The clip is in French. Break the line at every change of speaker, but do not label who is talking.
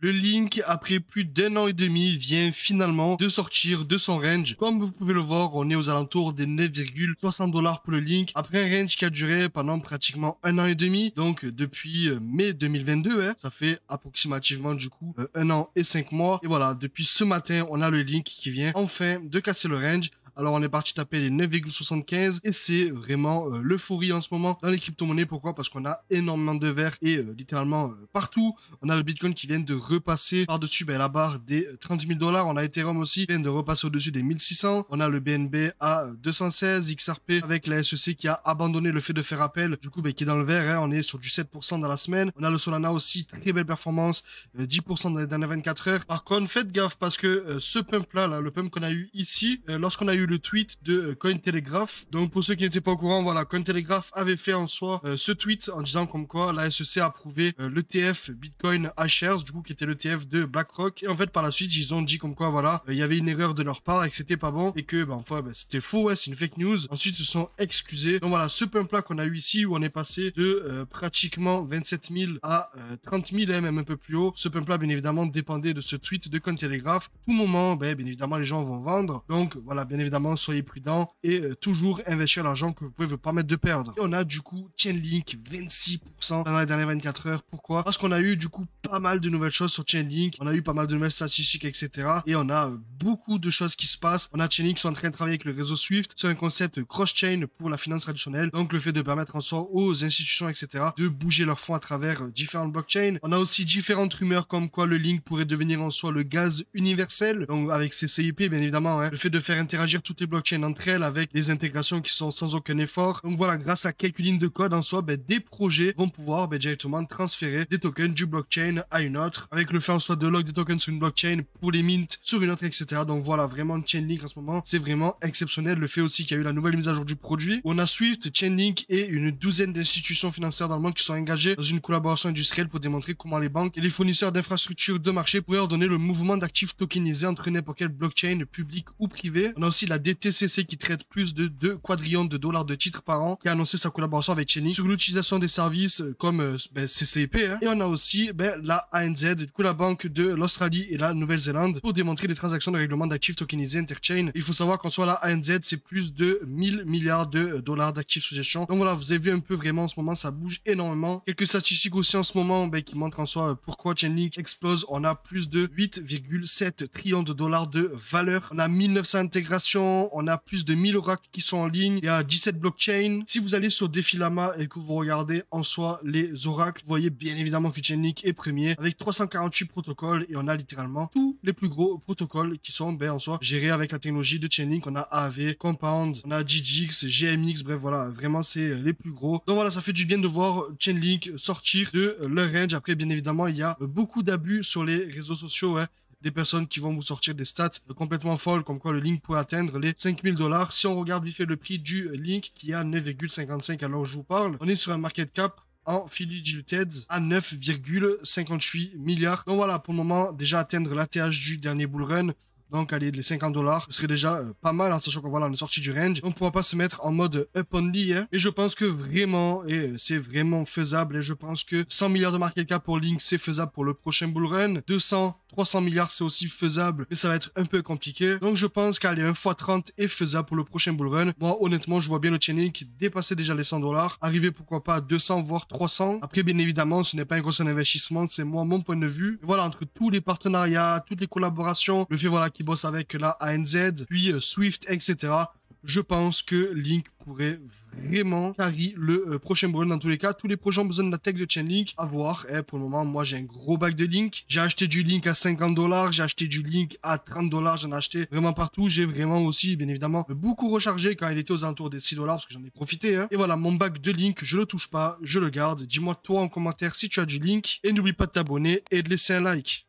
Le Link, après plus d'un an et demi, vient finalement de sortir de son range. Comme vous pouvez le voir, on est aux alentours des 9,60 $ pour le Link. Après un range qui a duré pendant pratiquement un an et demi, donc depuis mai 2022, ça fait approximativement du coup un an et 5 mois. Et voilà, depuis ce matin, on a le Link qui vient enfin de casser le range. Alors on est parti taper les 9,75 et c'est vraiment l'euphorie en ce moment dans les crypto-monnaies. Pourquoi? Parce qu'on a énormément de verre et littéralement partout. On a le Bitcoin qui vient de repasser par-dessus la barre des 30 000 $. On a Ethereum aussi qui vient de repasser au-dessus des 1600. On a le BNB à 216, XRP avec la SEC qui a abandonné le fait de faire appel, du coup qui est dans le vert. On est sur du 7% dans la semaine. On a le Solana aussi, très belle performance, 10% dans les dernières 24 heures. Par contre, faites gaffe parce que ce pump là, le pump qu'on a eu ici, lorsqu'on a eu le tweet de Cointelegraph. Donc pour ceux qui n'étaient pas au courant, voilà, Cointelegraph avait fait en soi ce tweet en disant comme quoi la SEC a approuvé l'ETF Bitcoin iShares, du coup qui était l'ETF de BlackRock. Et en fait par la suite ils ont dit comme quoi voilà, il y avait une erreur de leur part et que c'était pas bon et que c'était faux, c'est une fake news. Ensuite ils se sont excusés. Donc voilà, ce pump là qu'on a eu ici où on est passé de pratiquement 27 000 à 30 000 même un peu plus haut. Ce pump là bien évidemment dépendait de ce tweet de Cointelegraph. Tout moment, bien évidemment les gens vont vendre. Donc voilà, bien évidemment soyez prudents et toujours investir l'argent que vous pouvez vous permettre de perdre. Et on a du coup Chainlink 26% dans les dernières 24 heures. Pourquoi? Parce qu'on a eu du coup pas mal de nouvelles choses sur Chainlink, on a eu pas mal de nouvelles statistiques, etc. Et on a beaucoup de choses qui se passent. On a Chainlink qui sont en train de travailler avec le réseau Swift sur un concept cross-chain pour la finance traditionnelle. Donc le fait de permettre en soi aux institutions, etc. de bouger leurs fonds à travers différentes blockchains. On a aussi différentes rumeurs comme quoi le Link pourrait devenir en soi le gaz universel. Donc avec ces CIP bien évidemment, le fait de faire interagir toutes les blockchains entre elles avec des intégrations qui sont sans aucun effort. Donc voilà, grâce à quelques lignes de code en soi, des projets vont pouvoir directement transférer des tokens du blockchain à une autre, avec le fait en soi de lock des tokens sur une blockchain pour les mints sur une autre, etc. Donc voilà, vraiment Chainlink en ce moment, c'est vraiment exceptionnel. Le fait aussi qu'il y a eu la nouvelle mise à jour du produit. On a Swift, Chainlink et une douzaine d'institutions financières dans le monde qui sont engagées dans une collaboration industrielle pour démontrer comment les banques et les fournisseurs d'infrastructures de marché pourraient ordonner le mouvement d'actifs tokenisés entre n'importe quelle blockchain publique ou privée. On a aussi la DTCC qui traite plus de 2 quadrillions de dollars de titres par an, qui a annoncé sa collaboration avec Chainlink sur l'utilisation des services comme CCIP. Et on a aussi la ANZ, du coup la banque de l'Australie et la Nouvelle-Zélande, pour démontrer des transactions de règlement d'actifs tokenisés interchain. Il faut savoir qu'en soit la ANZ, c'est plus de 1000 milliards de dollars d'actifs sous gestion. Donc voilà, vous avez vu un peu vraiment en ce moment, ça bouge énormément. Quelques statistiques aussi en ce moment qui montrent en soi pourquoi Chainlink explose. On a plus de 8,7 trillions de dollars de valeur. On a 1900 intégrations, on a plus de 1000 oracles qui sont en ligne, il y a 17 blockchains. Si vous allez sur Defilama et que vous regardez en soi les oracles, vous voyez bien évidemment que Chainlink est premier avec 348 protocoles et on a littéralement tous les plus gros protocoles qui sont en soi gérés avec la technologie de Chainlink. On a AAV, Compound, on a GGX, GMX, bref voilà, vraiment c'est les plus gros. Donc voilà, ça fait du bien de voir Chainlink sortir de leur range. Après bien évidemment il y a beaucoup d'abus sur les réseaux sociaux, des personnes qui vont vous sortir des stats complètement folles, comme quoi le Link pourrait atteindre les 5000 $. Si on regarde vite fait le prix du Link, qui est à 9,55 à l'heure où je vous parle, on est sur un market cap en fully diluted à 9,58 milliards. Donc voilà, pour le moment, déjà atteindre l'ATH du dernier bull run, donc allez, les 50 $, ce serait déjà pas mal, sachant qu'on voilà, on est sorti du range. On ne pourra pas se mettre en mode up only. Et je pense que vraiment, et c'est vraiment faisable. Et je pense que 100 milliards de market cap pour Link, c'est faisable pour le prochain bull run. 200, 300 milliards, c'est aussi faisable, mais ça va être un peu compliqué. Donc je pense qu'aller 1 x 30 est faisable pour le prochain bull run. Moi, honnêtement, je vois bien le Chainlink dépasser déjà les 100 $, arriver pourquoi pas à 200 voire 300. Après, bien évidemment, ce n'est pas un gros investissement, c'est moi mon point de vue. Et voilà, entre tous les partenariats, toutes les collaborations, le fait voilà qui bosse avec la ANZ, puis Swift, etc. Je pense que Link pourrait vraiment carry le prochain bull run dans tous les cas. Tous les projets ont besoin de la tech de Chainlink. À voir. Pour le moment, moi, j'ai un gros bac de Link. J'ai acheté du Link à 50 $. J'ai acheté du Link à 30 $. J'en ai acheté vraiment partout. J'ai vraiment aussi, bien évidemment, beaucoup rechargé quand il était aux alentours des 6 $ parce que j'en ai profité. Et voilà, mon bac de Link, je le touche pas. Je le garde. Dis-moi toi en commentaire si tu as du Link. Et n'oublie pas de t'abonner et de laisser un like.